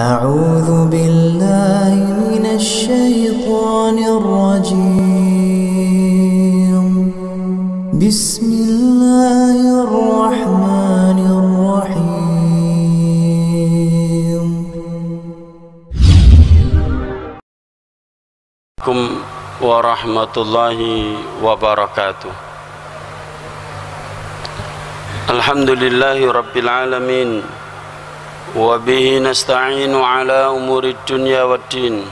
أعوذ بالله من الشيطان الرجيم بسم الله الرحمن الرحيم warahmatullahi wabarakatuh. Alhamdulillahi rabbil alamin, wa bihi nasta'inu ala umuri dunya waddin,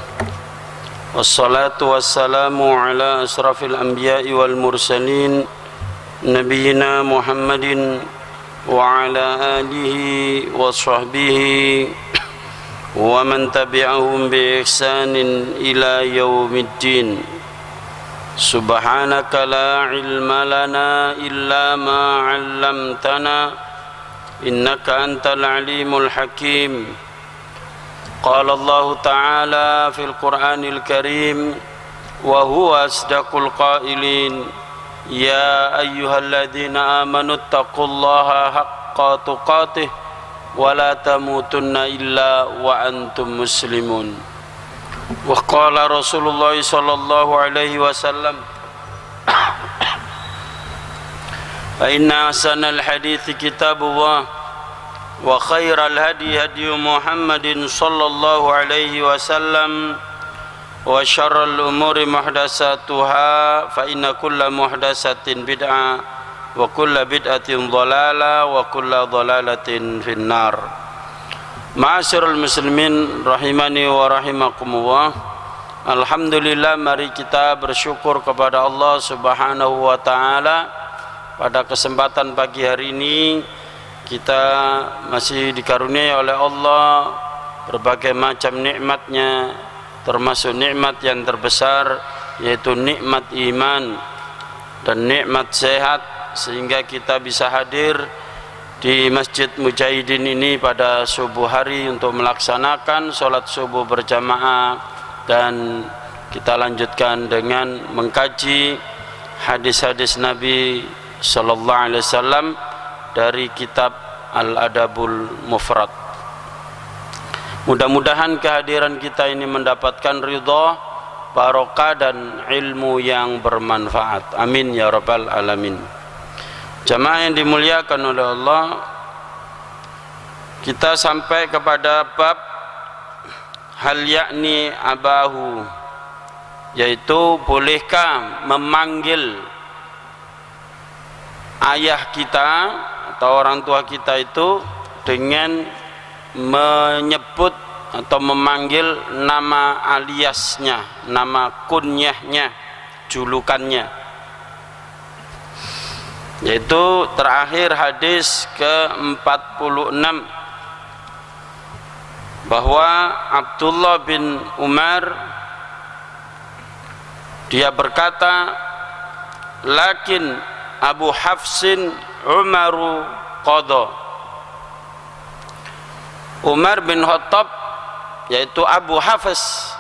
wassalatu wassalamu ala asrafil anbiya'i wal mursalin, nabiyyina Muhammadin wa ala alihi wa sahbihi wa man tabi'ahum bi ihsanin ila yaumiddin. Subhanaka la ilma lana illa ma 'allamtana innaka antal alimul hakim. Qala Allah ta'ala fil Qur'anil Karim wa huwa asdaqul qailin, ya ayyuhalladzina amanu taqullaha haqqa tuqatih wa la tamutunna illa wa antum muslimun. Wa qala Rasulullah sallallahu alaihi wasallam, fa inna ahsanal hadithi kitabullah wa khairal hadi hadi Muhammadin sallallahu alaihi wasallam wa syarrul umuri muhdatsatuha fa inna kulla muhdatsatin bid'ah wa kulla bid'atin dhalalah wa kulla dhalalatin finnar. Ma'asyiral muslimin rahimani wa rahimakumullah. Alhamdulillah, mari kita bersyukur kepada Allah Subhanahu wa taala. Pada kesempatan pagi hari ini kita masih dikaruniai oleh Allah berbagai macam nikmatnya, termasuk nikmat yang terbesar yaitu nikmat iman dan nikmat sehat, sehingga kita bisa hadir di Masjid Mujahidin ini pada subuh hari untuk melaksanakan sholat subuh berjamaah, dan kita lanjutkan dengan mengkaji hadis-hadis Nabi Sallallahu Alaihi Wasallam dari kitab Al-Adabul Mufrad. Mudah-mudahan kehadiran kita ini mendapatkan ridha, barokah dan ilmu yang bermanfaat. Amin ya rabbal alamin. Jamaah yang dimuliakan oleh Allah, kita sampai kepada bab hal yakni abahu, yaitu bolehkah memanggil ayah kita atau orang tua kita itu dengan menyebut atau memanggil nama aliasnya, nama kunyahnya, julukannya. Yaitu terakhir hadis ke-46 bahwa Abdullah bin Umar dia berkata, lakin Abu Hafsin Umaru qadha. Umar bin Khattab, yaitu Abu Hafs,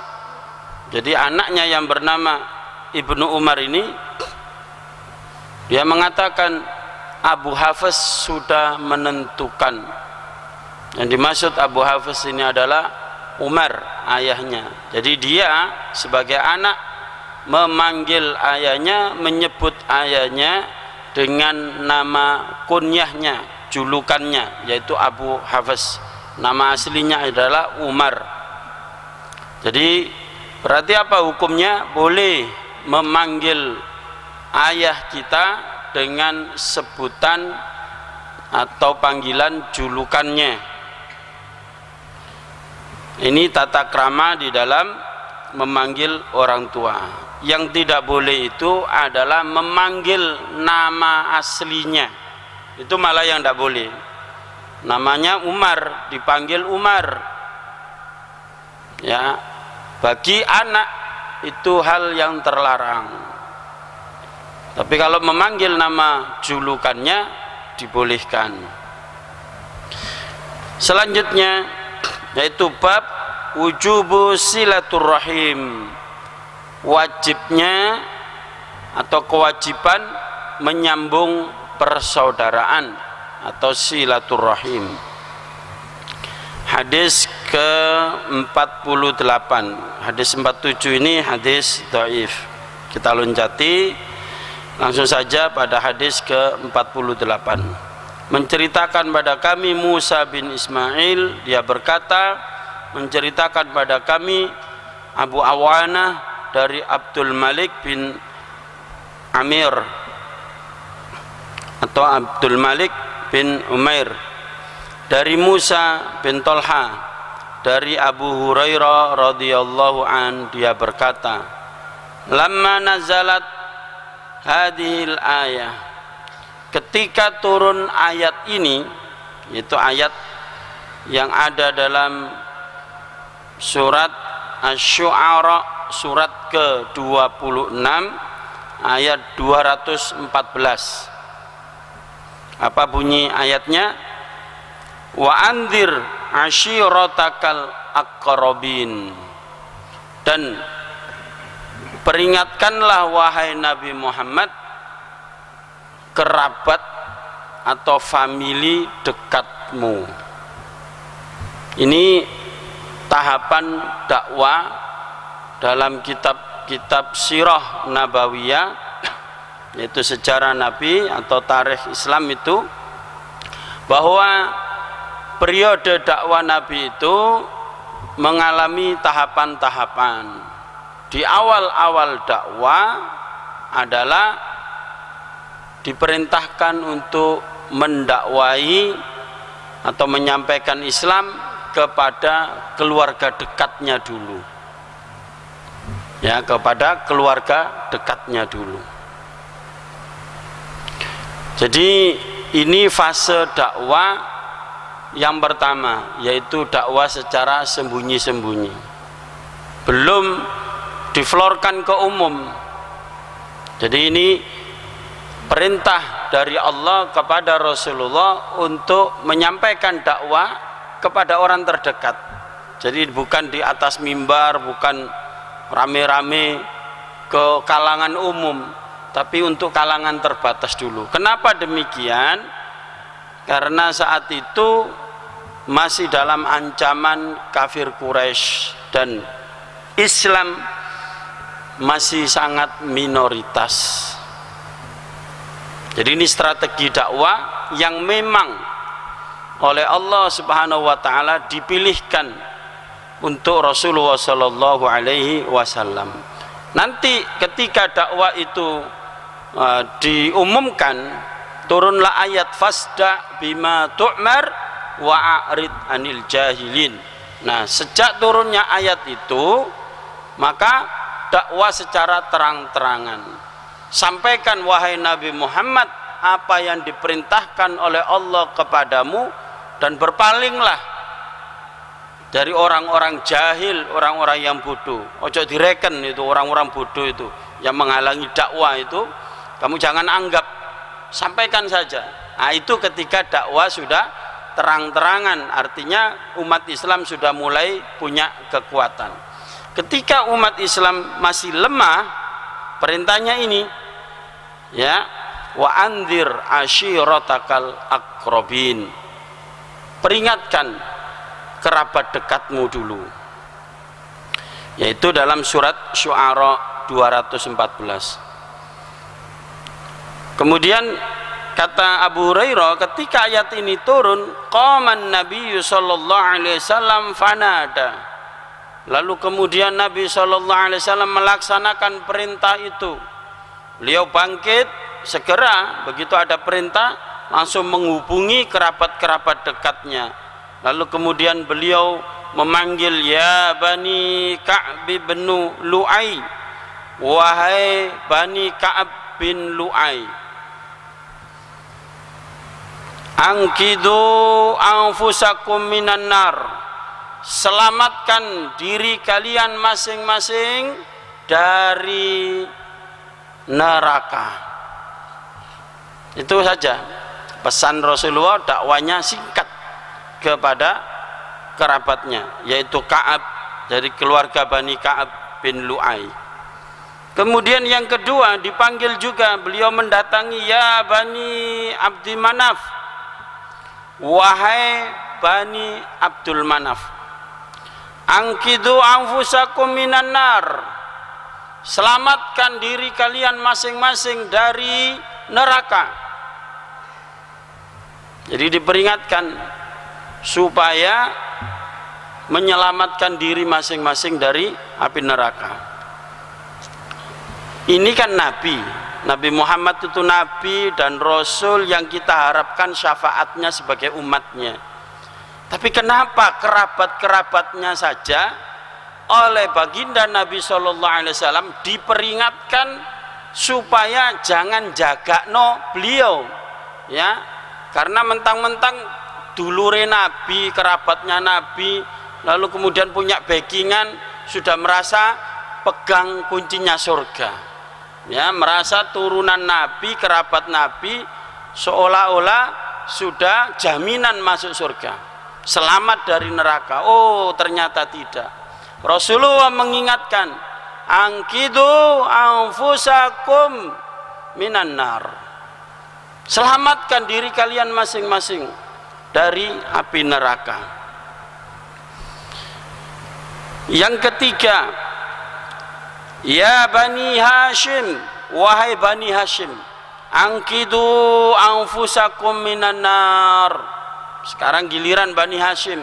jadi anaknya yang bernama Ibnu Umar ini, dia mengatakan Abu Hafs sudah menentukan. Yang dimaksud Abu Hafs ini adalah Umar, ayahnya. Jadi dia sebagai anak memanggil ayahnya, menyebut ayahnya dengan nama kunyahnya, julukannya, yaitu Abu Hafs. Nama aslinya adalah Umar. Jadi berarti apa hukumnya? Boleh memanggil ayah kita dengan sebutan atau panggilan julukannya. Ini tata krama di dalam memanggil orang tua. Yang tidak boleh itu adalah memanggil nama aslinya. Itu malah yang tidak boleh. Namanya Umar, dipanggil Umar. Ya, bagi anak itu hal yang terlarang. Tapi kalau memanggil nama julukannya dibolehkan. Selanjutnya yaitu bab wujubu silaturrahim, wajibnya atau kewajiban menyambung persaudaraan atau silaturrahim. hadis ke-48. Hadis 47 ini hadis dhaif. Kita loncati langsung saja pada hadis ke-48. Menceritakan pada kami Musa bin Ismail, dia berkata, menceritakan pada kami Abu Awanah dari Abdul Malik bin Amir atau Abdul Malik bin Umair, dari Musa bin Tolha dari Abu Hurairah radhiyallahu an, dia berkata, lamma nazalat hadhil ayah, ketika turun ayat ini, yaitu ayat yang ada dalam surat Asy-Syu'ara surat ke-26 ayat 214. Apa bunyi ayatnya? Wa anzir ashiratakal aqrabin, dan peringatkanlah wahai Nabi Muhammad kerabat atau famili dekatmu. Ini tahapan dakwah dalam kitab-kitab sirah nabawiyah, yaitu sejarah Nabi atau tarikh Islam itu, bahwa periode dakwah Nabi itu mengalami tahapan-tahapan. Di awal-awal dakwah adalah diperintahkan untuk mendakwai atau menyampaikan Islam kepada keluarga dekatnya dulu, ya, kepada keluarga dekatnya dulu. Jadi ini fase dakwah yang pertama, yaitu dakwah secara sembunyi-sembunyi, belum diflorkan ke umum. Jadi ini perintah dari Allah kepada Rasulullah untuk menyampaikan dakwah kepada orang terdekat. Jadi bukan di atas mimbar, bukan rame-rame ke kalangan umum, tapi untuk kalangan terbatas dulu. Kenapa demikian? Karena saat itu masih dalam ancaman kafir Quraisy dan Islam masih sangat minoritas. Jadi ini strategi dakwah yang memang oleh Allah Subhanahu wa taala dipilihkan untuk Rasulullah sallallahu alaihi wasallam. Nanti ketika dakwah itu diumumkan, turunlah ayat fasda bima tu'mar wa a'rid anil jahilin. Nah, sejak turunnya ayat itu, maka dakwah secara terang-terangan. Sampaikan wahai Nabi Muhammad apa yang diperintahkan oleh Allah kepadamu, dan berpalinglah dari orang-orang jahil, orang-orang yang bodoh. Ojo direken itu orang-orang bodoh itu yang menghalangi dakwah itu, kamu jangan anggap, sampaikan saja. Nah, itu ketika dakwah sudah terang-terangan, artinya umat Islam sudah mulai punya kekuatan. Ketika umat Islam masih lemah, perintahnya ini, ya, wa anzir ashiratakal aqrabin, peringatkan kerabat dekatmu dulu, yaitu dalam surat Syu'ara 214. Kemudian kata Abu Hurairah, ketika ayat ini turun, qaman Nabi sallallahu alaihi wasallam fanada, lalu kemudian Nabi sallallahu alaihi wasallam melaksanakan perintah itu. Beliau bangkit segera, begitu ada perintah langsung menghubungi kerabat-kerabat dekatnya. Lalu kemudian beliau memanggil, ya Bani Ka'b bin Lu'ay, wahai Bani Ka'ab bin Lu'ay, angkidu anfusakum minan nar, selamatkan diri kalian masing-masing dari neraka. Itu saja pesan Rasulullah, dakwanya singkat kepada kerabatnya, yaitu Ka'ab, dari keluarga Bani Ka'ab bin Lu'ay. Kemudian yang kedua dipanggil juga, beliau mendatangi, ya Bani Abdi Manaf, wahai Bani Abdul Manaf, angkidu anfusakum minan nar, selamatkan diri kalian masing-masing dari neraka. Jadi diperingatkan supaya menyelamatkan diri masing-masing dari api neraka. Ini kan Nabi Muhammad itu Nabi dan Rasul yang kita harapkan syafaatnya sebagai umatnya. Tapi kenapa kerabat-kerabatnya saja oleh baginda Nabi SAW diperingatkan supaya jangan jagakno beliau, ya, karena mentang-mentang dulure Nabi, kerabatnya Nabi, lalu kemudian punya backingan, sudah merasa pegang kuncinya surga. Ya, merasa turunan Nabi, kerabat Nabi, seolah-olah sudah jaminan masuk surga, selamat dari neraka. Oh, ternyata tidak. Rasulullah mengingatkan, angkidu anfusakum minan nar, selamatkan diri kalian masing-masing dari api neraka. Yang ketiga, ya Bani Hashim, wahai Bani Hashim, angkidu anfusakum minan nar. Sekarang giliran Bani Hashim,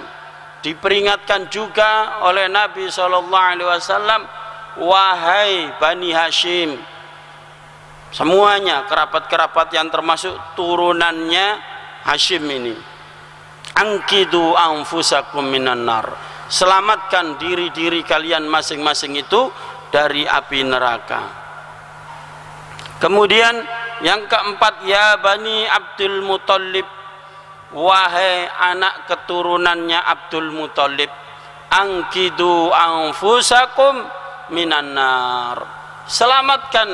diperingatkan juga oleh Nabi SAW, wahai Bani Hashim, semuanya kerabat-kerabat yang termasuk turunannya Hashim ini, angkidu anfusakum minan nar, selamatkan diri-diri kalian masing-masing itu dari api neraka. Kemudian yang keempat, ya Bani Abdul Muthalib, wahai anak keturunannya Abdul Muthalib, angkidu anfusakum minan nar, selamatkan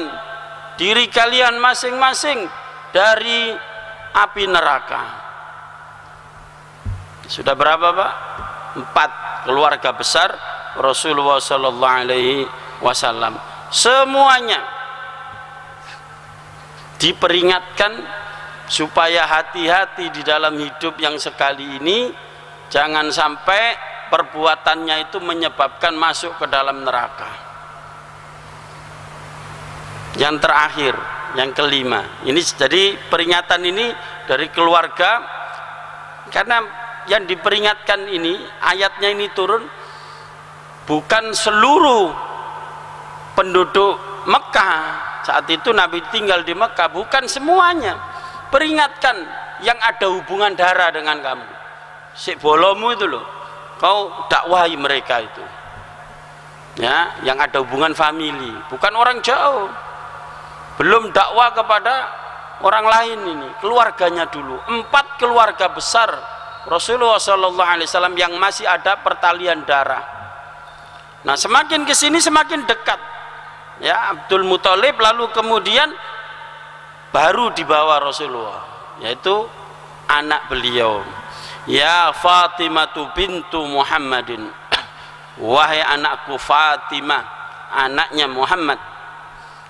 diri kalian masing-masing dari api neraka. Sudah berapa, Pak? 4 keluarga besar Rasulullah sallallahu alaihi wasallam, semuanya diperingatkan supaya hati-hati di dalam hidup yang sekali ini, jangan sampai perbuatannya itu menyebabkan masuk ke dalam neraka. Yang terakhir, yang kelima, ini jadi peringatan ini dari keluarga, karena yang diperingatkan ini, ayatnya ini turun bukan seluruh penduduk Mekah. Saat itu Nabi tinggal di Mekah, bukan semuanya. Peringatkan yang ada hubungan darah dengan kamu, si bolomu itu loh, kau dakwahi mereka itu, ya, yang ada hubungan famili, bukan orang jauh, belum dakwah kepada orang lain, ini keluarganya dulu. 4 keluarga besar Rasulullah SAW yang masih ada pertalian darah. Nah, semakin kesini semakin dekat, ya, Abdul Muthalib, lalu kemudian baru dibawa Rasulullah, yaitu anak beliau, ya Fatimah bintu Muhammadin, wahai anakku Fatimah, anaknya Muhammad,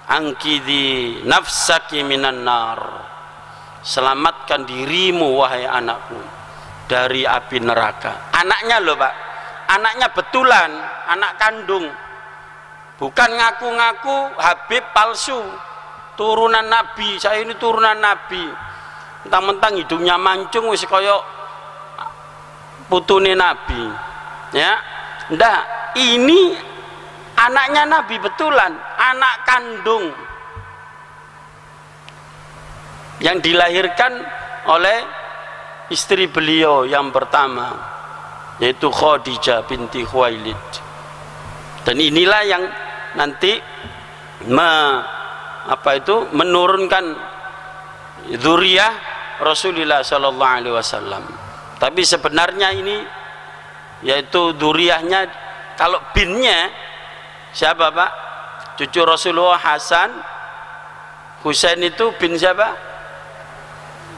angkidi nafsaki minan nar, selamatkan dirimu wahai anakku dari api neraka. Anaknya loh, Pak, anaknya betulan, anak kandung, bukan ngaku-ngaku Habib palsu, turunan Nabi. Saya ini turunan Nabi, mentang-mentang hidungnya mancung wis kaya putune Nabi, ya. Ndak, ini anaknya Nabi betulan, anak kandung yang dilahirkan oleh istri beliau yang pertama, yaitu Khadijah binti Khuwailid. Dan inilah yang nanti menurunkan dzurriyyah Rasulullah sallallahu alaihi wasallam. Tapi sebenarnya ini yaitu dzurriyyahnya, kalau binnya siapa, Pak? Cucu Rasulullah Hasan, Husain itu bin siapa?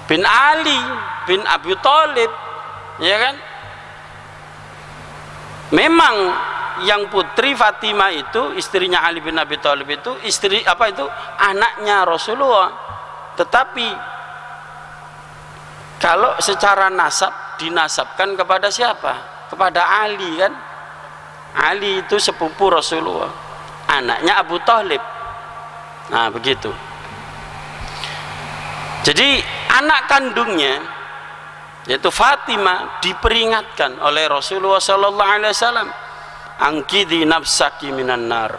Bin Ali bin Abi Thalib, ya kan? Memang yang putri Fatimah itu, istrinya Ali bin Abi Thalib itu, istri apa itu, anaknya Rasulullah. Tetapi kalau secara nasab dinasabkan kepada siapa? Kepada Ali kan? Ali itu sepupu Rasulullah, anaknya Abu Thalib. Nah begitu. Jadi anak kandungnya yaitu Fatimah diperingatkan oleh Rasulullah sallallahu alaihi wasallam, angkidi nafsaki minan nar,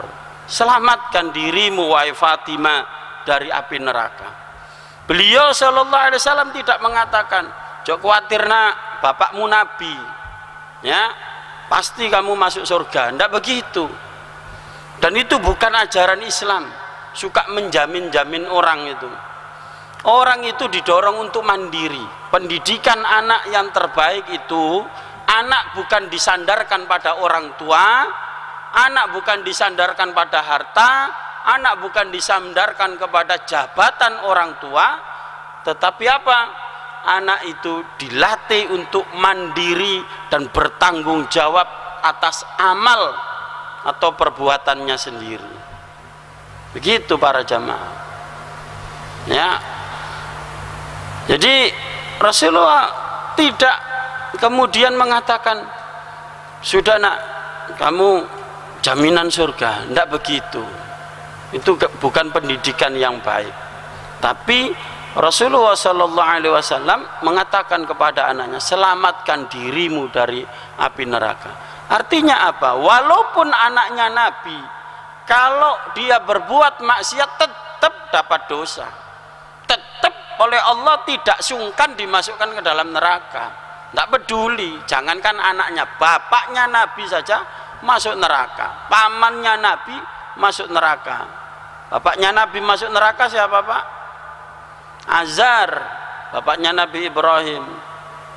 selamatkan dirimu wahai Fatimah dari api neraka. Beliau sallallahu alaihi wasallam tidak mengatakan, "Jok khawatir nak, bapakmu nabi, ya pasti kamu masuk surga." Tidak begitu. Dan itu bukan ajaran Islam, suka menjamin-jamin orang itu. Orang itu didorong untuk mandiri. Pendidikan anak yang terbaik itu, anak bukan disandarkan pada orang tua, anak bukan disandarkan pada harta, anak bukan disandarkan kepada jabatan orang tua, tetapi apa? Anak itu dilatih untuk mandiri dan bertanggung jawab atas amal atau perbuatannya sendiri. Begitu para jamaah. Ya. Jadi Rasulullah tidak kemudian mengatakan, sudah nak, kamu jaminan surga. Tidak begitu. Itu bukan pendidikan yang baik. Tapi Rasulullah Shallallahu Alaihi Wasallam mengatakan kepada anaknya, selamatkan dirimu dari api neraka. Artinya apa? Walaupun anaknya Nabi, kalau dia berbuat maksiat tetap dapat dosa, tetap oleh Allah tidak sungkan dimasukkan ke dalam neraka. Tidak peduli, jangankan anaknya, bapaknya Nabi saja masuk neraka, pamannya Nabi masuk neraka. Bapaknya Nabi masuk neraka siapa Pak? Azar, bapaknya Nabi Ibrahim.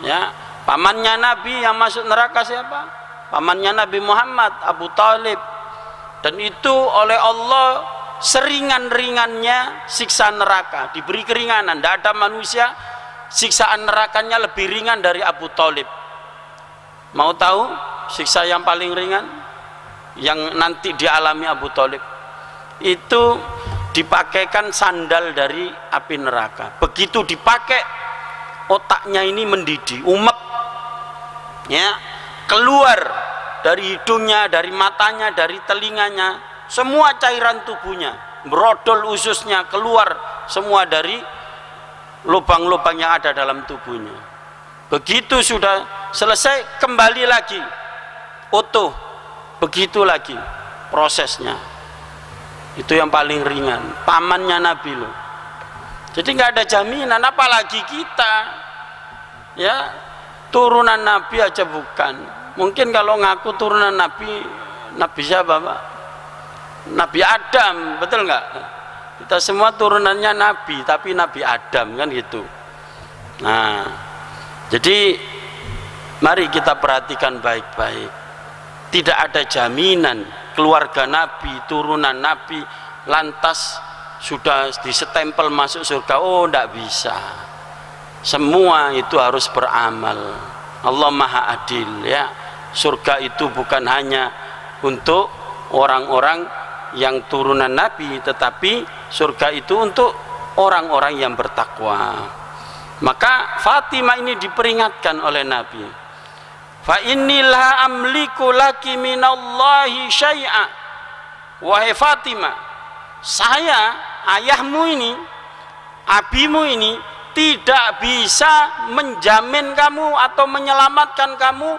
Ya, pamannya Nabi yang masuk neraka siapa? Pamannya Nabi Muhammad, Abu Thalib. Dan itu oleh Allah seringan-ringannya siksa neraka, diberi keringanan. Tidak ada manusia siksaan nerakanya lebih ringan dari Abu Thalib. Mau tahu siksa yang paling ringan yang nanti dialami Abu Thalib? Itu dipakaikan sandal dari api neraka. Begitu dipakai, otaknya ini mendidih, umek, ya, keluar dari hidungnya, dari matanya, dari telinganya, semua cairan tubuhnya, brodol ususnya keluar semua dari lubang-lubang yang ada dalam tubuhnya. Begitu sudah selesai, kembali lagi utuh. Begitu lagi prosesnya. Itu yang paling ringan, pamannya Nabi loh. Jadi nggak ada jaminan, apalagi kita, ya, turunan Nabi aja bukan. Mungkin kalau ngaku turunan Nabi, Nabi siapa Pak? Nabi Adam, betul nggak? Kita semua turunannya Nabi, tapi Nabi Adam kan gitu. Nah, jadi mari kita perhatikan baik-baik. Tidak ada jaminan keluarga Nabi, turunan Nabi lantas sudah disestempel masuk surga. Oh, tidak bisa. Semua itu harus beramal. Allah Maha Adil, ya. Surga itu bukan hanya untuk orang-orang yang turunan Nabi, tetapi surga itu untuk orang-orang yang bertakwa. Maka Fatimah ini diperingatkan oleh Nabi, fa innilah amliku laki minallahi syai'a. Wahai Fatimah, saya, ayahmu ini, abimu ini tidak bisa menjamin kamu atau menyelamatkan kamu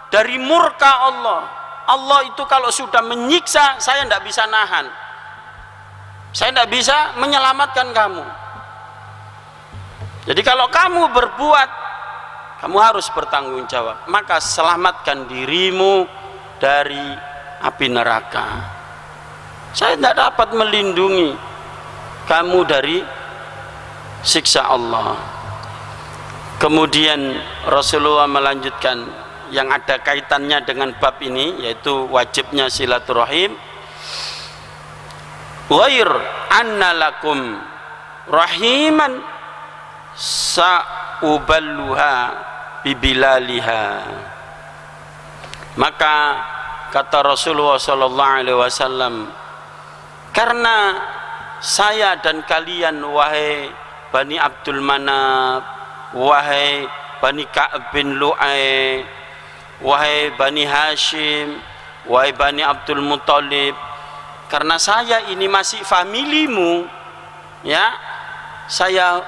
dari murka Allah. Allah itu kalau sudah menyiksa, saya tidak bisa nahan, saya tidak bisa menyelamatkan kamu. Jadi kalau kamu berbuat, kamu harus bertanggung jawab. Maka selamatkan dirimu dari api neraka. Saya tidak dapat melindungi kamu dari siksa Allah. Kemudian Rasulullah melanjutkan yang ada kaitannya dengan bab ini, yaitu wajibnya silaturahim. Ghair anna lakum rahiman sa'uballuha bibilaliha. Maka kata Rasulullah sallallahu alaihi wasallam, karena saya dan kalian wahai Bani Abdul Manaf, wahai Bani Ka'ab bin Lu'ay, wahai Bani Hashim, wahai Bani Abdul Muthalib, karena saya ini masih familimu, ya, saya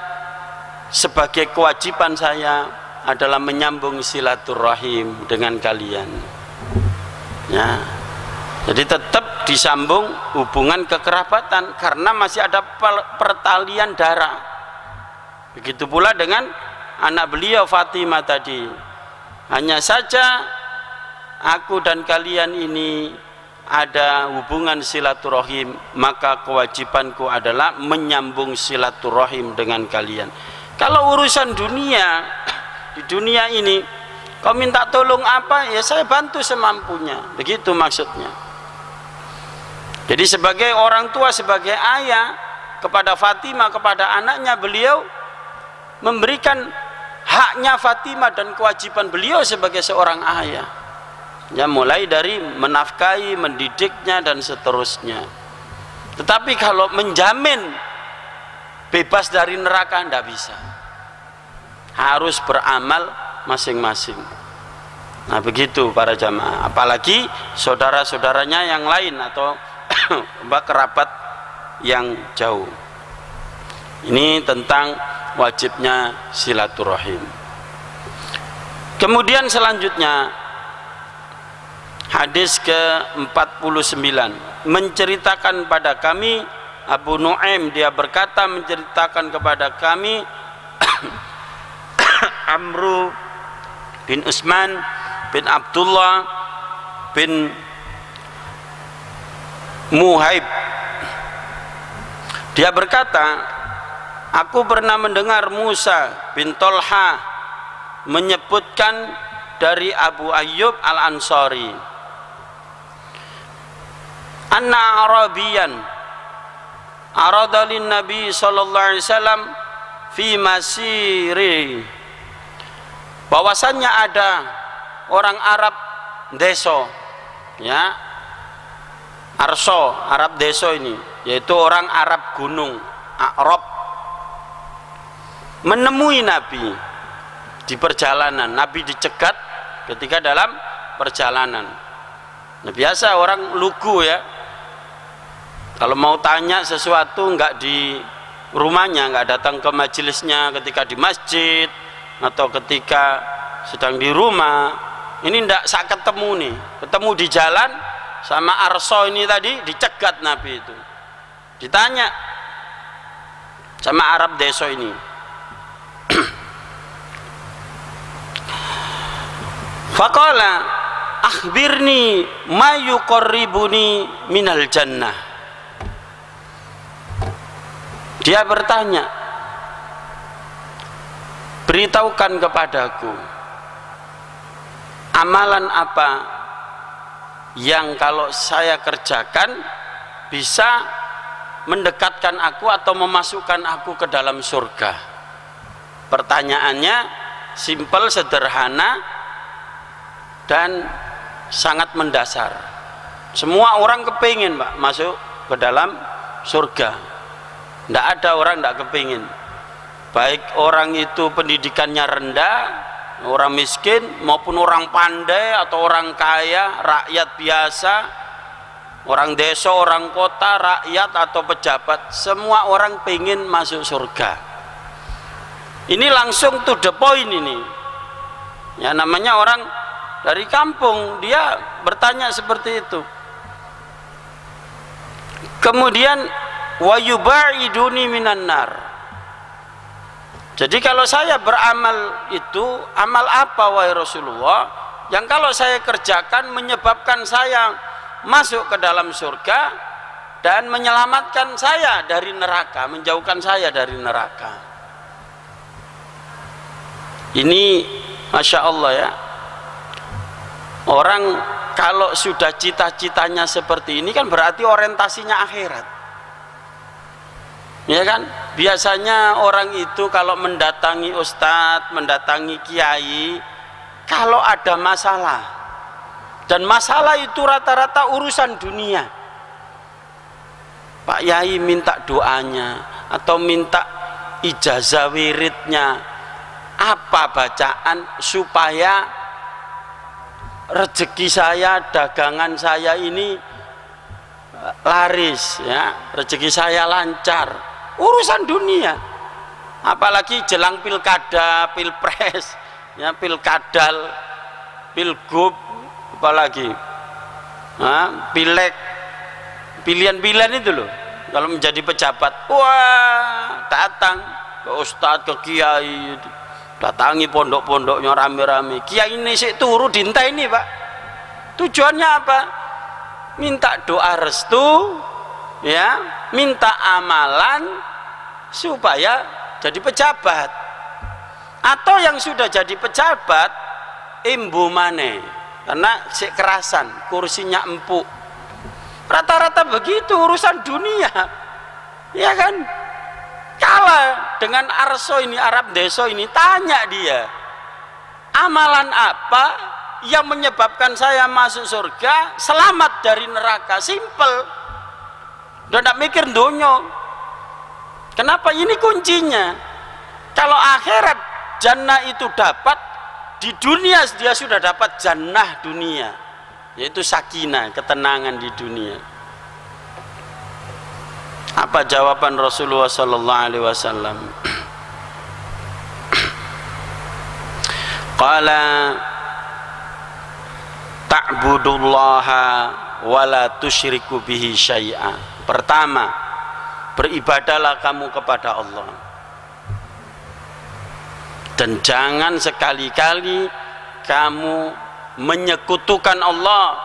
sebagai kewajiban saya adalah menyambung silaturahim dengan kalian, ya. Jadi tetap disambung hubungan kekerabatan karena masih ada pertalian darah. Begitu pula dengan anak beliau Fatimah tadi. Hanya saja aku dan kalian ini ada hubungan silaturahim, maka kewajibanku adalah menyambung silaturahim dengan kalian. Kalau urusan dunia, di dunia ini kau minta tolong apa, ya saya bantu semampunya, begitu maksudnya. Jadi sebagai orang tua, sebagai ayah kepada Fatimah, kepada anaknya, beliau memberikan haknya Fatimah dan kewajiban beliau sebagai seorang ayah, ya, mulai dari menafkahi, mendidiknya dan seterusnya. Tetapi kalau menjamin bebas dari neraka, tidak bisa, harus beramal masing-masing. Nah begitu para jamaah, apalagi saudara-saudaranya yang lain atau kerabat yang jauh. Ini tentang wajibnya silaturahim. Kemudian selanjutnya hadis ke-49 menceritakan pada kami, Abu Nu'aim dia berkata menceritakan kepada kami Amru bin Utsman bin Abdullah bin Muhaib, dia berkata, aku pernah mendengar Musa bin Tolha menyebutkan dari Abu Ayyub Al-Ansari, anna Arabiyan aradalin Nabi sallallahu alaihi wasallam fi masiri, bahwasannya ada orang Arab deso, ya, Arso, Arab deso ini, yaitu orang Arab gunung, Arab, menemui Nabi di perjalanan. Nabi dicegat ketika dalam perjalanan. Nah, biasa orang lugu, ya, kalau mau tanya sesuatu nggak di rumahnya, nggak datang ke majelisnya ketika di masjid atau ketika sedang di rumah, ini ndak sak ketemu nih, ketemu di jalan sama Arso ini tadi, dicegat Nabi itu, ditanya sama Arab deso ini. Faqala akhbirni ma yuqarribuni minal jannah, dia bertanya, beritahukan kepadaku amalan apa yang kalau saya kerjakan bisa mendekatkan aku atau memasukkan aku ke dalam surga. Pertanyaannya simpel, sederhana, dan sangat mendasar. Semua orang kepingin, Pak, masuk ke dalam surga. Tidak ada orang tidak kepingin, baik orang itu pendidikannya rendah, orang miskin, maupun orang pandai atau orang kaya, rakyat biasa, orang desa, orang kota, rakyat atau pejabat, semua orang pengen masuk surga. Ini langsung to the point ini, ya, namanya orang dari kampung, dia bertanya seperti itu. Kemudian wa yubaiduni minan nar, jadi kalau saya beramal itu, amal apa wahai Rasulullah yang kalau saya kerjakan menyebabkan saya masuk ke dalam surga dan menyelamatkan saya dari neraka, menjauhkan saya dari neraka. Ini Masya Allah, ya, orang kalau sudah cita-citanya seperti ini kan berarti orientasinya akhirat, ya kan? Biasanya orang itu kalau mendatangi ustadz, mendatangi kiai, kalau ada masalah, dan masalah itu rata-rata urusan dunia, Pak Yai minta doanya atau minta ijazah wiridnya, apa bacaan supaya rezeki saya, dagangan saya ini laris, ya, rezeki saya lancar. Urusan dunia, apalagi jelang pilkada, pilpres, ya, pilkadal, pilgub, apalagi pilek, pilihan-pilihan itu loh. Kalau menjadi pejabat, wah, datang ke ustadz, ke kiai, datangi pondok-pondoknya rame-rame. Kiai ini sih turu dinta ini, Pak. Tujuannya apa? Minta doa restu, ya, minta amalan supaya jadi pejabat. Atau yang sudah jadi pejabat imbu maneh, karena sik kerasan, kursinya empuk. Rata-rata begitu urusan dunia, ya kan? Kalah dengan arso ini, Arab deso ini. Tanya dia, amalan apa yang menyebabkan saya masuk surga, selamat dari neraka? Simple. Udah tidak mikir dunia. Kenapa? Ini kuncinya. Kalau akhirat jannah itu dapat, di dunia dia sudah dapat jannah dunia, yaitu sakinah, ketenangan di dunia. Apa jawaban Rasulullah sallallahu alaihi wasallam? Qala ta'budullaha wa la tusyriku bihi syai'a. Pertama, beribadahlah kamu kepada Allah, dan jangan sekali-kali kamu menyekutukan Allah,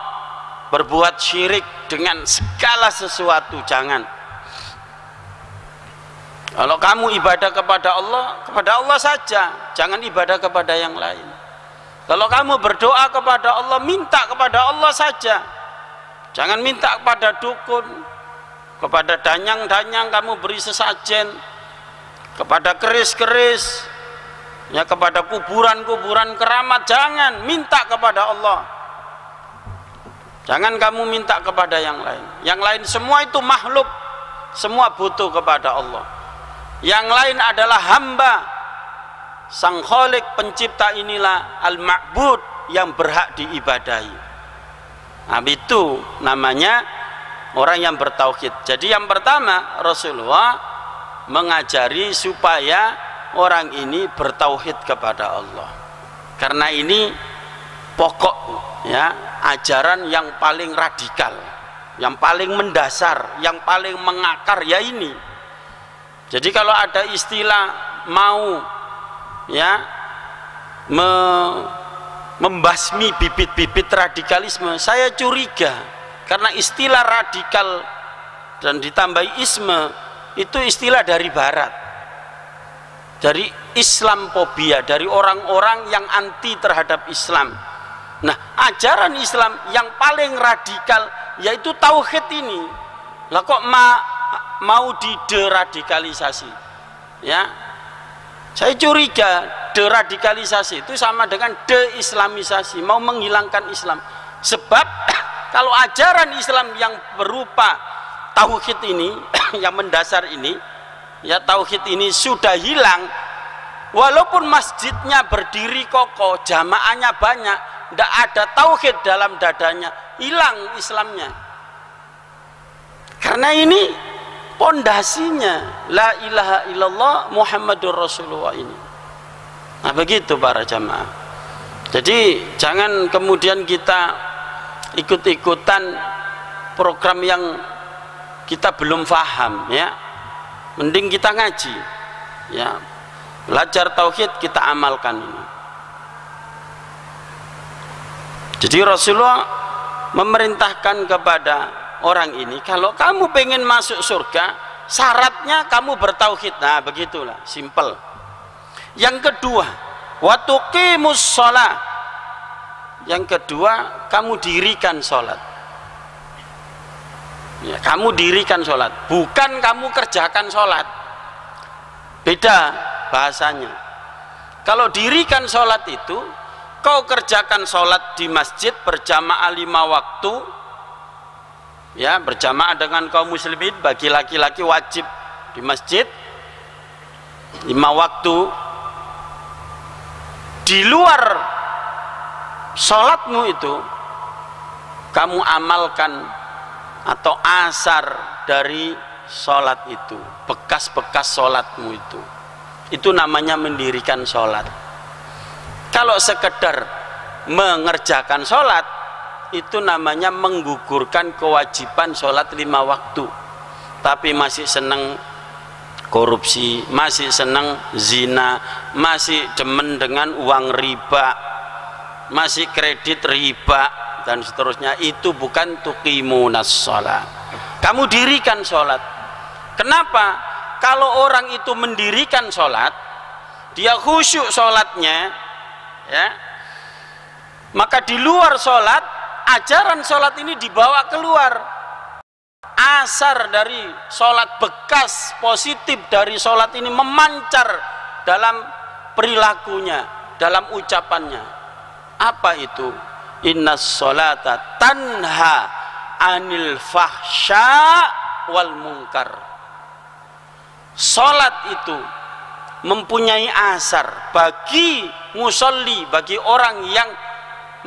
berbuat syirik dengan segala sesuatu. Jangan. Kalau kamu ibadah kepada Allah saja, jangan ibadah kepada yang lain. Kalau kamu berdoa kepada Allah, minta kepada Allah saja, jangan minta kepada dukun, kepada danyang-danyang kamu beri sesajen, kepada keris-keris, ya, kepada kuburan-kuburan keramat. Jangan, minta kepada Allah. Jangan kamu minta kepada yang lain. Yang lain semua itu makhluk, semua butuh kepada Allah. Yang lain adalah hamba. Sang Khalik, pencipta, inilah al-ma'bud, yang berhak diibadahi. Nah, itu namanya orang yang bertauhid. Jadi yang pertama, Rasulullah mengajari supaya orang ini bertauhid kepada Allah, karena ini pokok, ya, ajaran yang paling radikal, yang paling mendasar, yang paling mengakar, ya ini. Jadi kalau ada istilah mau, ya, membasmi bibit-bibit radikalisme, saya curiga, karena istilah radikal dan ditambahi isme itu istilah dari barat, dari Islamfobia, dari orang-orang yang anti terhadap Islam. Nah, ajaran Islam yang paling radikal yaitu tauhid ini. Lah kok mau dideradikalisasi? Ya, saya curiga deradikalisasi itu sama dengan deislamisasi, mau menghilangkan Islam. Sebab kalau ajaran Islam yang berupa tauhid ini, yang mendasar ini, ya, tauhid ini sudah hilang, walaupun masjidnya berdiri kokoh, jamaahnya banyak, tidak ada tauhid dalam dadanya, hilang Islamnya. Karena ini pondasinya la ilaha illallah Muhammadur Rasulullah ini. Nah, begitu para jamaah. Jadi jangan kemudian kita ikut-ikutan program yang kita belum paham, ya. Mending kita ngaji, ya, belajar tauhid, kita amalkan ini. Jadi Rasulullah memerintahkan kepada orang ini, kalau kamu pengen masuk surga, syaratnya kamu bertauhid. Nah, begitulah, simple. Yang kedua, wa tuqimus shalah. Yang kedua, kamu dirikan sholat. Ya, kamu dirikan sholat, bukan kamu kerjakan sholat. Beda bahasanya. Kalau dirikan sholat itu, kau kerjakan sholat di masjid berjamaah 5 waktu, ya, berjamaah dengan kaum muslimin. Bagi laki-laki wajib di masjid 5 waktu, di luar sholatmu itu kamu amalkan atau asar dari sholat itu, bekas-bekas sholatmu itu namanya mendirikan sholat. Kalau sekedar mengerjakan sholat, itu namanya menggugurkan kewajiban sholat 5 waktu, tapi masih senang korupsi, masih senang zina, masih demen dengan uang riba, masih kredit riba dan seterusnya. Itu bukan tuqimunas shalah. Kamu dirikan sholat. Kenapa? Kalau orang itu mendirikan sholat, dia khusyuk sholatnya, ya, maka di luar sholat, ajaran sholat ini dibawa keluar. Asar dari sholat, bekas positif dari sholat ini memancar dalam perilakunya, dalam ucapannya. Apa itu? Innas sholata tanha anil fahsya wal munkar. Sholat itu mempunyai asar bagi musolli, bagi orang yang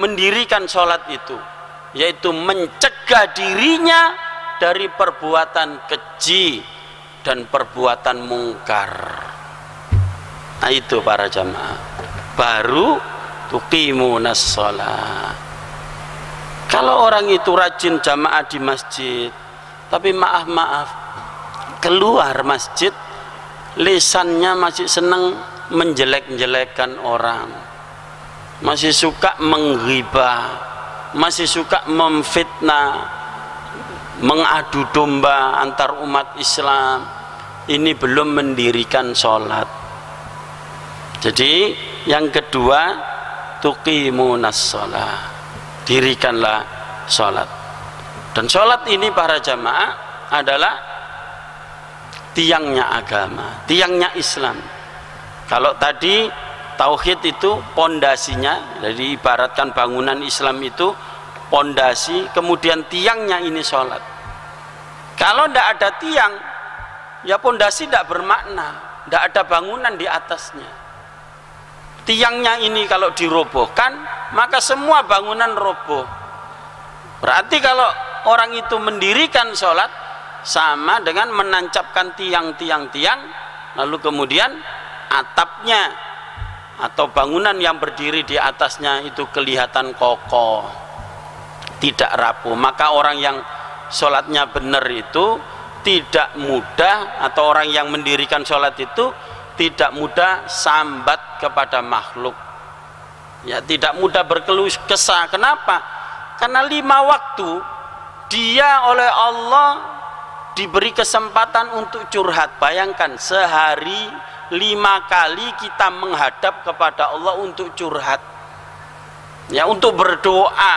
mendirikan sholat itu, yaitu mencegah dirinya dari perbuatan keji dan perbuatan mungkar. Nah itu para jamaah, baru tuqimunas shalah. Kalau orang itu rajin jamaah di masjid, tapi maaf keluar masjid lisannya masih senang menjelek-jelekan orang, masih suka menghibah, masih suka memfitnah, mengadu domba antar umat Islam, ini belum mendirikan sholat. Jadi yang kedua, tuqimunas sholat, dirikanlah sholat. Dan sholat ini para jamaah adalah tiangnya agama, tiangnya Islam. Kalau tadi tauhid itu pondasinya, jadi ibaratkan bangunan Islam itu pondasi, kemudian tiangnya ini sholat. Kalau tidak ada tiang, ya pondasi tidak bermakna, tidak ada bangunan di atasnya. Tiangnya ini kalau dirobohkan, maka semua bangunan roboh. Berarti kalau orang itu mendirikan sholat, sama dengan menancapkan tiang-tiang, lalu kemudian atapnya atau bangunan yang berdiri di atasnya itu kelihatan kokoh, tidak rapuh. Maka orang yang sholatnya benar itu tidak mudah, atau orang yang mendirikan sholat itu tidak mudah sambat kepada makhluk, ya, tidak mudah berkeluh kesah. Kenapa? Karena 5 waktu dia oleh Allah diberi kesempatan untuk curhat. Bayangkan sehari 5 kali kita menghadap kepada Allah untuk curhat, ya, untuk berdoa,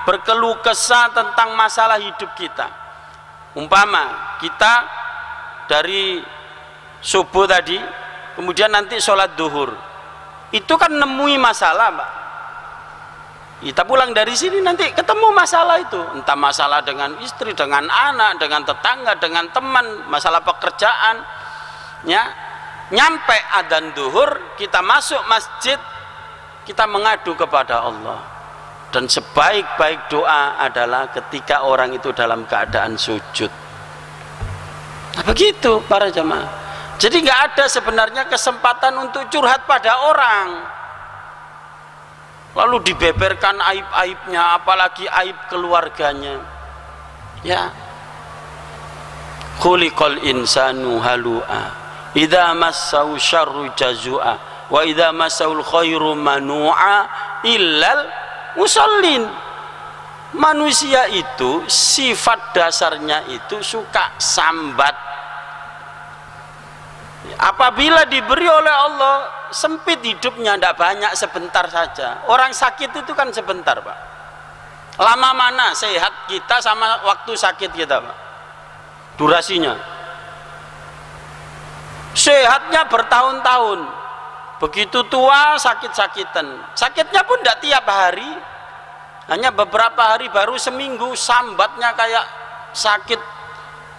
berkeluh kesah tentang masalah hidup kita. Umpama kita dari subuh tadi, kemudian nanti sholat duhur, itu kan nemui masalah, Pak. Kita pulang dari sini nanti ketemu masalah itu, entah masalah dengan istri, dengan anak, dengan tetangga, dengan teman, masalah pekerjaan, ya. Nyampe adzan duhur, kita masuk masjid, kita mengadu kepada Allah. Dan sebaik-baik doa adalah ketika orang itu dalam keadaan sujud. Nah, begitu para jamaah. Jadi nggak ada sebenarnya kesempatan untuk curhat pada orang, lalu dibeberkan aib-aibnya, apalagi aib keluarganya. Ya, khuliqal insanu halu'a idza massahu syarru jazua wa idza massahul khairu manu'a illal musallin. Manusia itu sifat dasarnya itu suka sambat. Apabila diberi oleh Allah sempit hidupnya, tidak banyak, sebentar saja. Orang sakit itu kan sebentar, Pak. Lama mana sehat kita sama waktu sakit kita, Pak? Durasinya. Sehatnya bertahun-tahun, begitu tua sakit-sakitan. Sakitnya pun tidak tiap hari, hanya beberapa hari, baru seminggu sambatnya kayak sakit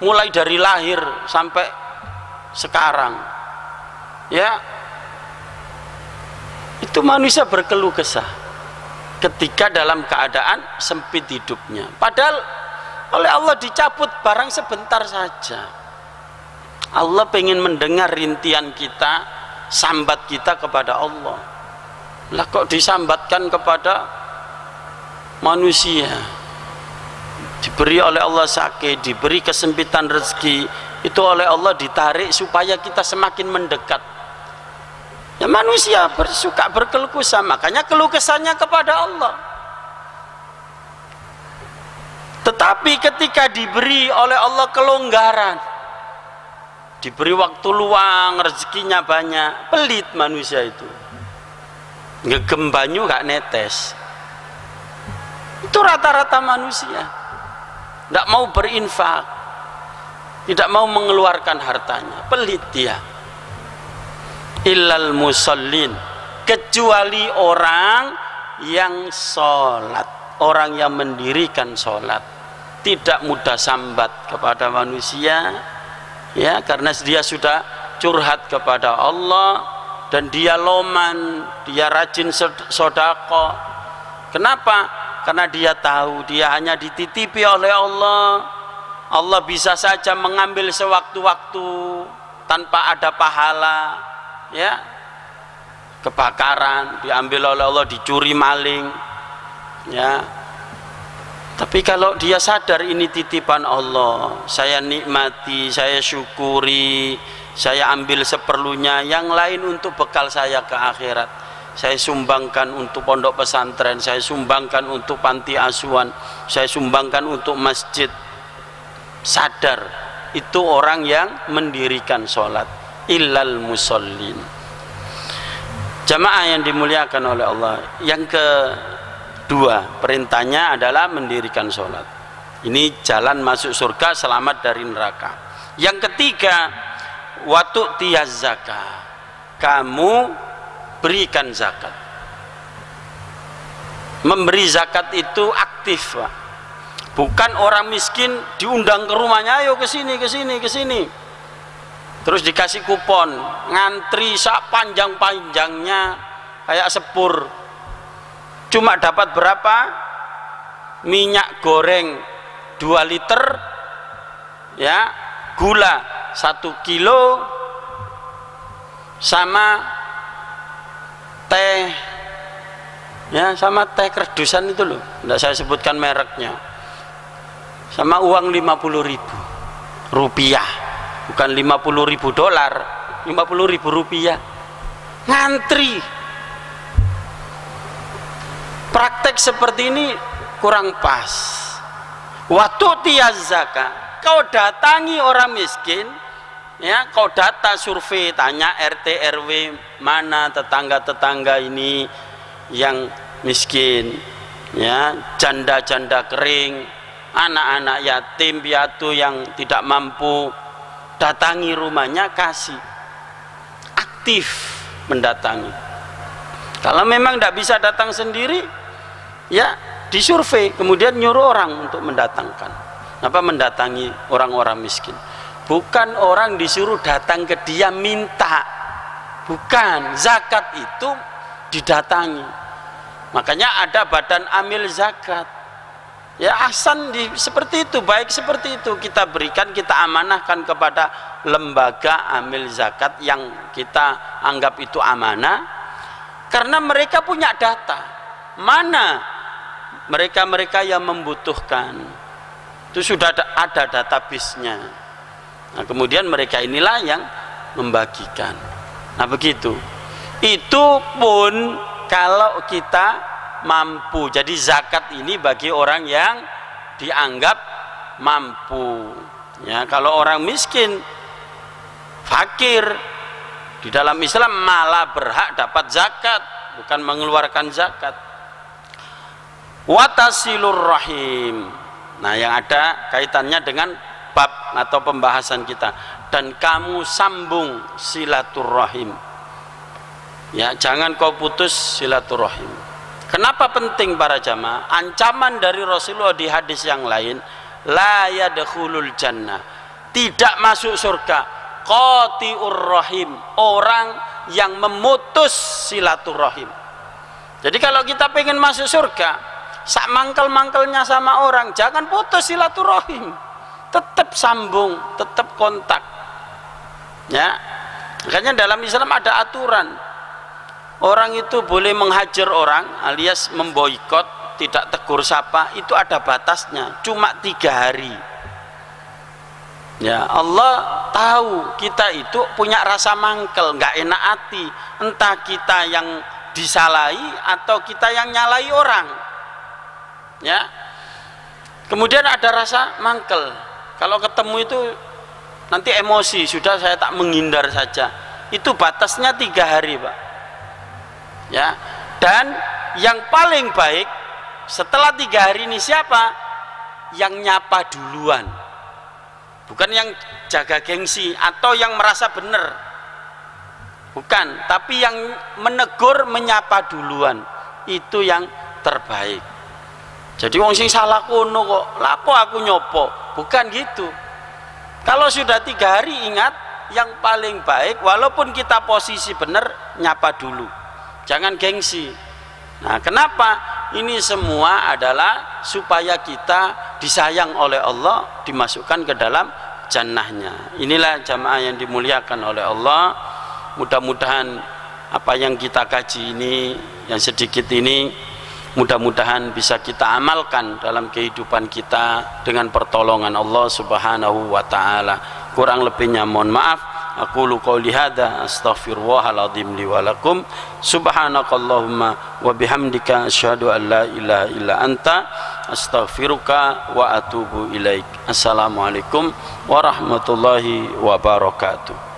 mulai dari lahir sampai sekarang, ya. Itu manusia berkeluh kesah ketika dalam keadaan sempit hidupnya, padahal oleh Allah dicabut barang sebentar saja. Allah pengen mendengar rintihan kita, sambat kita kepada Allah. Lah kok disambatkan kepada manusia? Diberi oleh Allah sakit, diberi kesempitan rezeki, itu oleh Allah ditarik supaya kita semakin mendekat. Ya manusia suka berkeluh kesah, makanya keluh kesahnya kepada Allah. Tetapi ketika diberi oleh Allah kelonggaran, diberi waktu luang, rezekinya banyak, pelit manusia itu. Ngegem banyu gak netes. Itu rata-rata manusia. Tidak mau berinfak, tidak mau mengeluarkan hartanya, pelit dia. Illal musallin, kecuali orang yang sholat, orang yang mendirikan sholat, tidak mudah sambat kepada manusia, ya, karena dia sudah curhat kepada Allah dan dia loman, dia rajin sodako. Kenapa? Karena dia tahu dia hanya dititipi oleh Allah. Allah bisa saja mengambil sewaktu-waktu tanpa ada pahala, ya, kebakaran diambil oleh Allah, dicuri maling, ya. Tapi kalau dia sadar ini titipan Allah, saya nikmati, saya syukuri, saya ambil seperlunya, yang lain untuk bekal saya ke akhirat. Saya sumbangkan untuk pondok pesantren, saya sumbangkan untuk panti asuhan, saya sumbangkan untuk masjid. Sadar, itu orang yang mendirikan sholat. Illal musallin. Jamaah yang dimuliakan oleh Allah, yang kedua perintahnya adalah mendirikan sholat. Ini jalan masuk surga, selamat dari neraka. Yang ketiga, watu tiyaz zakah, kamu berikan zakat. Memberi zakat itu aktif, Pak. Bukan orang miskin diundang ke rumahnya, ayo ke sini, ke sini, ke sini, terus dikasih kupon, ngantri sak panjang-panjangnya kayak sepur, cuma dapat berapa? Minyak goreng 2 liter, ya, gula 1 kilo, sama teh, ya, sama teh kerdusan itu loh, tidak saya sebutkan mereknya, sama uang 50.000 rupiah, bukan 50.000 dolar, 50.000 rupiah. Ngantri. Praktek seperti ini kurang pas. Waktu tiyaz zakah, kau datangi orang miskin, ya, kau data survei, tanya RT RW mana tetangga-tetangga ini yang miskin, ya, janda-janda kering, anak-anak yatim piatu yang tidak mampu, datangi rumahnya, kasih. Aktif mendatangi. Kalau memang tidak bisa datang sendiri, ya disurvei, kemudian nyuruh orang untuk mendatangkan. Apa? Mendatangi orang-orang miskin. Bukan orang disuruh datang ke dia minta, bukan. Zakat itu didatangi. Makanya ada badan amil zakat, ya, ahsan seperti itu, baik seperti itu. Kita berikan, kita amanahkan kepada lembaga amil zakat yang kita anggap itu amanah, karena mereka punya data mana mereka-mereka yang membutuhkan. Itu sudah ada database-nya. Nah, kemudian mereka inilah yang membagikan. Nah, begitu. Itu pun kalau kita mampu. Jadi zakat ini bagi orang yang dianggap mampu, ya. Kalau orang miskin, fakir, di dalam Islam malah berhak dapat zakat, bukan mengeluarkan zakat. Watasilur rahim. Nah, yang ada kaitannya dengan bab atau pembahasan kita. Dan kamu sambung silaturrahim, ya, jangan kau putus silaturrahim. Kenapa penting para jamaah? Ancaman dari Rasulullah di hadis yang lain, la yadkhulul jannah, tidak masuk surga qati'ur rahim, orang yang memutus silaturahim. Jadi kalau kita pengen masuk surga, sak mangkel-mangkelnya sama orang, jangan putus silaturahim, tetap sambung, tetap kontak. Ya, makanya dalam Islam ada aturan. Orang itu boleh menghajar orang alias memboikot, tidak tegur sapa, itu ada batasnya, cuma 3 hari. Ya, Allah tahu kita itu punya rasa mangkel, nggak enak hati, entah kita yang disalahi atau kita yang nyalai orang. Ya, kemudian ada rasa mangkel, kalau ketemu itu nanti emosi, sudah saya tak menghindar saja, itu batasnya 3 hari Pak. Ya, dan yang paling baik setelah 3 hari ini siapa? Yang nyapa duluan, bukan yang jaga gengsi atau yang merasa benar, bukan, tapi yang menegur, menyapa duluan, itu yang terbaik. Jadi wong sing salah kono kok, lah kok aku nyopo, bukan gitu. Kalau sudah 3 hari, ingat yang paling baik, walaupun kita posisi benar, nyapa dulu, jangan gengsi. Nah, kenapa? Ini semua adalah supaya kita disayang oleh Allah, dimasukkan ke dalam jannahnya. Inilah jamaah yang dimuliakan oleh Allah. Mudah-mudahan apa yang kita kaji ini, yang sedikit ini, mudah-mudahan bisa kita amalkan dalam kehidupan kita dengan pertolongan Allah Subhanahu wa taala. Kurang lebihnya mohon maaf. Aqulu qouli hadza astaghfirullahal azim li wa lakum. Subhanakallahumma wa bihamdika asyhadu an la ilaha illa anta astaghfiruka wa atubu ilaik. Assalamualaikum warahmatullahi wabarakatuh.